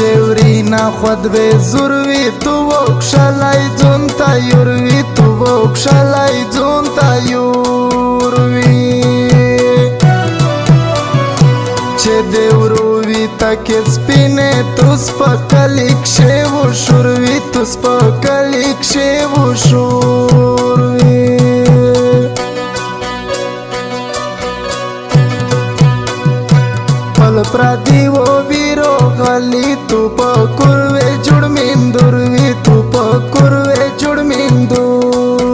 چورینا خود به زوروی تو وکشلای جون تا یوروی تو وکشلای جون تا یوروی چه دیوروی تک سپینه تو سپکلیک شیو شوروی تو سپکلیک شیو شوروی پل پرادی و ویرو غلی تو پکروی جوڑ میندوروی تو پکروی جوڑ میندوروی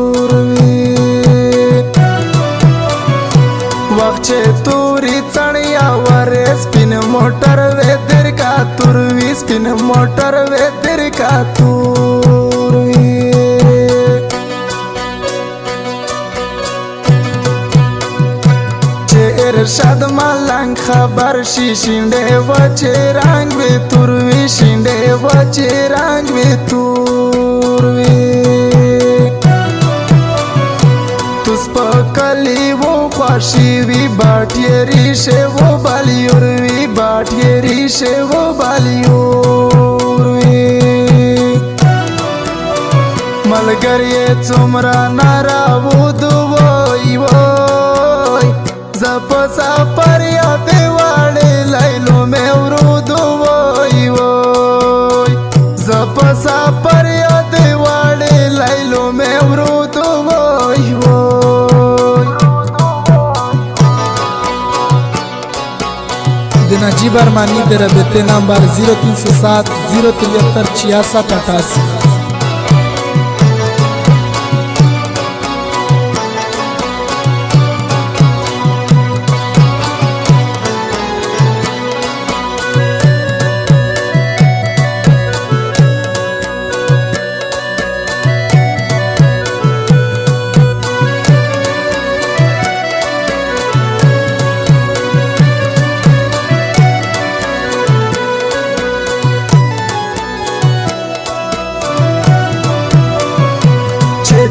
وقت چه توری چڑیا وره سپین موٹر وی در کا توروی سپین موٹر وی در کا توروی ارشاد ملنگ خبر شی شینده و چه رنگ به توروی شینده و چه رنگ به توروی تو سپکلی و خوشی وی باٹی ریشه و بالیوروی باٹی ریشه و بالیوروی ملگری څومره ناراود وای وای زپسا پر یاد واړې لیلو مې ورود وای وای زپسا پر یاد واړې لیلو مې ورود وای وای د نجیب ارمانی د رابطې نمبر 0307 073 6688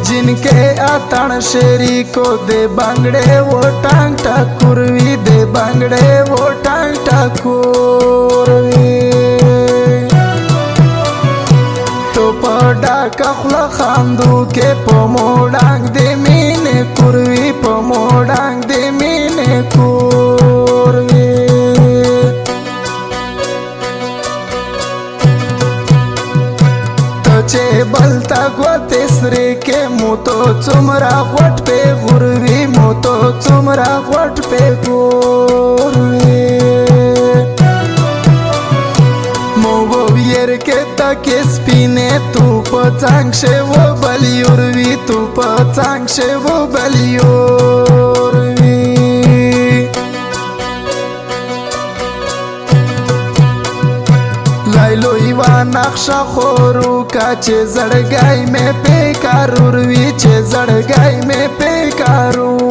जिनके आतण शेरी को दे बांगड़े वो टांग टाकुरवी दे बांगड़े वो टांग टाकुरवी तो पड़ा कखला खांदू के पमोडांग दे मीने कुरवी पमोडांग दे मीने कुरवी चे बलता गोते सरे के मोतो चुमरा गोट पे गुरवी मोतो चुमरा गोट पे गुरवी मोवो यर के तके स्पिने तू पचांग शे वो बलियोरवी तू पचांग शे वो बलियोरवी लाइलो इवा नक्शा खोरू का चे जड़गाई में पेकारूरवी चे जड़गाई में पेकारूरवी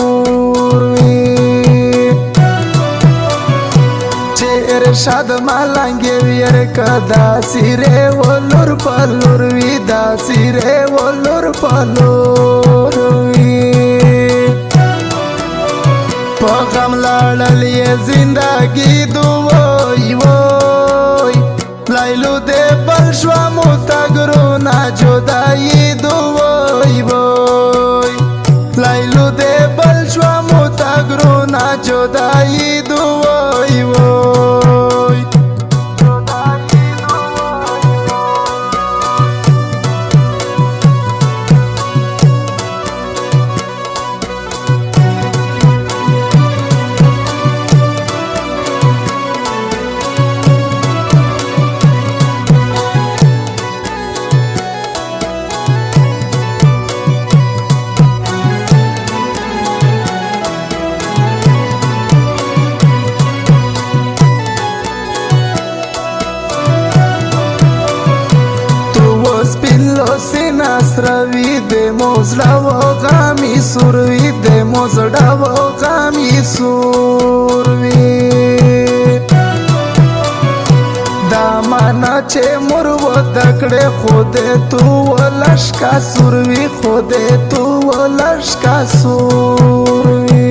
चे इरशाद मालांगे वीर का दासी रे वो लुर पलुरवी दासी रे वो लुर पलुरवी पगम लाडल ये जिंदगी दुवोई वोई लाइलू दे बलश्वा मुतगरू ना जुदाई दुवोई वोई लाइलू दे बलश्वा मुतगरू ना जुदाई दुवोई वोई Nasravi de mozlavo gami survi de mozlavo gami survi दामाना चे मुरवो दकड़े खोदे तू वो लश्का सुरवी खोदे तू वो लश्का सुरवी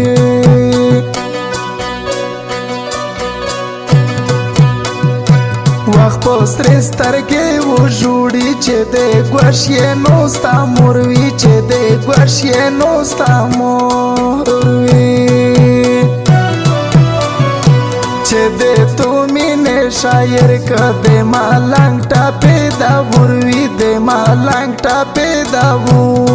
وخت په سترې سترګې وژوړي چې د ګوش یې نو ستا مور وي چې د ګوش یې نو ستا مور وي چې د تو مینې شاعر که د مالنګ ټاپې دا وروي د مالنګ ټاپې دا وروي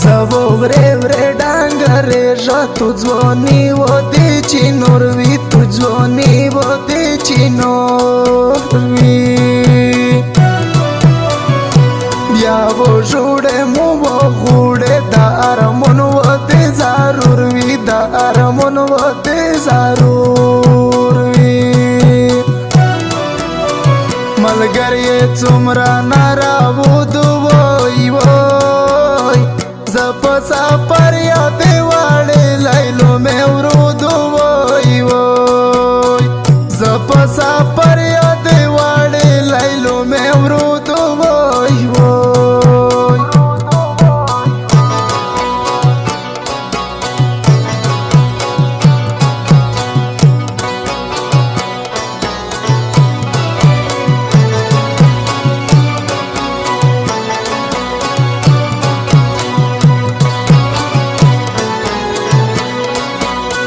زو ورې ورې ډانګرې ژا تو ځواني و دې چې نور وي تو ځواني و دې چې نور وي بیا و جوړې مو و غوړې د ارمون و دې ضرور وي د ارمون و دې ضرور وي ملګری څومره ناراوده وای وای زه په سفر یادې واړې لیلو مې ورودو وای وای زه په سفر یادې واړې لیلو مې ورودو وای وای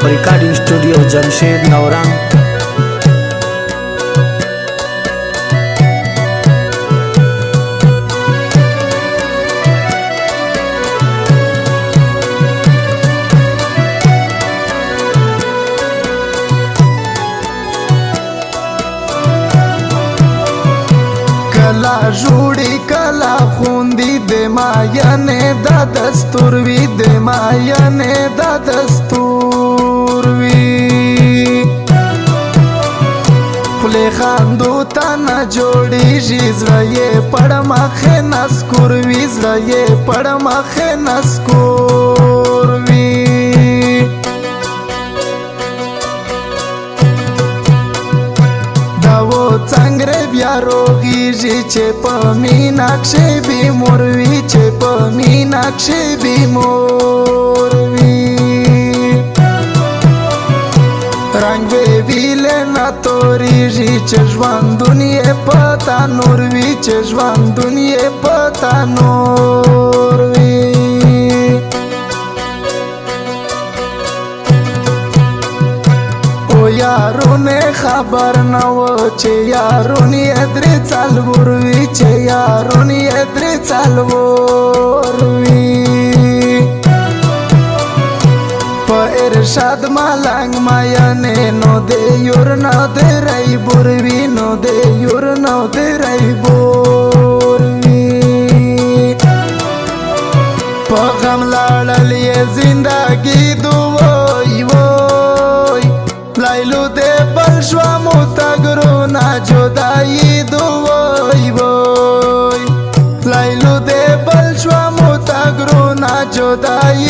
रिकॉर्डिंग स्टूडियो जमशेद नौरंग کلا جوړی کلا خوندی د ماینه دا دستور وی د ماینه دا دستور وی خلی خاندو تا نه جوړیږي زړه یې پړ مخې نسکور وی زړه یې پړ مخې نسکور وی څنګه بیا روغیږي چې په میناکشې بیمور وي چې په میناکشې بیمور وي رنګ به ویلې نه تورېږي چې ژوندون یې په تنور وي چې ژوندون یې په تنور وي یارونه خبر نه و چې یارونه درې څلور وي چې یارونه درې څلور وي په ارشاد ملنګ ماینه نو د یور نه درې بور وي نو د یور نه درې بور وي په غم لاړل یې زندګي دوی لایلو دې بل شو متګرو نا جدائی دوی وای لایلو دې بل شو متګرو نا جدائی